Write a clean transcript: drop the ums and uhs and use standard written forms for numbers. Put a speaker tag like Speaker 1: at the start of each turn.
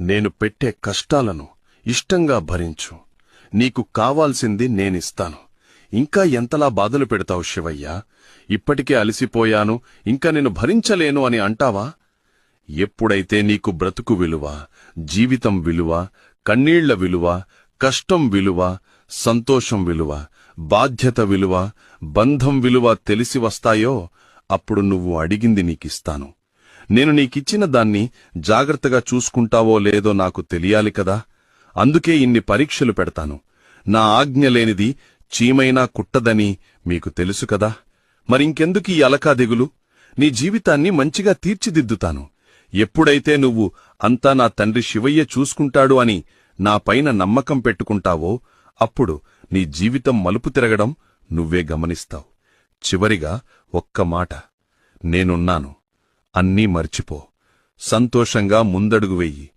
Speaker 1: నేను పెట్టే కష్టాలను ఇష్టంగా భరించు. నీకు కావాల్సింది నేనిస్తాను. ఇంకా ఎంతలా బాధలు పెడతావు శివయ్య? ఇప్పటికే అలసిపోయాను, ఇంకా నేను భరించలేను అని అంటావా? ఎప్పుడైతే నీకు బ్రతుకు విలువ, జీవితం విలువ, కన్నీళ్ల విలువ, కష్టం విలువ, సంతోషం విలువ, బాధ్యత విలువ, బంధం విలువ తెలిసి వస్తాయో అప్పుడు నువ్వు అడిగింది నీకిస్తాను. నేను నీకిచ్చిన దాన్ని జాగ్రత్తగా చూసుకుంటావో లేదో నాకు తెలియాలి కదా. అందుకే ఇన్ని పరీక్షలు పెడతాను. నా ఆజ్ఞ లేనిది చీమైనా కుట్టదని మీకు తెలుసు కదా. మరింకెందుకీ అలకా దిగులు? నీ జీవితాన్ని మంచిగా తీర్చిదిద్దుతాను. ఎప్పుడైతే నువ్వు అంతా నా తండ్రి శివయ్య చూసుకుంటాడు అని నాపైన నమ్మకం పెట్టుకుంటావో అప్పుడు నీ జీవితం మలుపు తిరగడం నువ్వే గమనిస్తావు. చివరిగా ఒక్క మాట, నేనున్నాను. అన్నీ మర్చిపో. సంతోషంగా ముందడుగు వెయ్యి.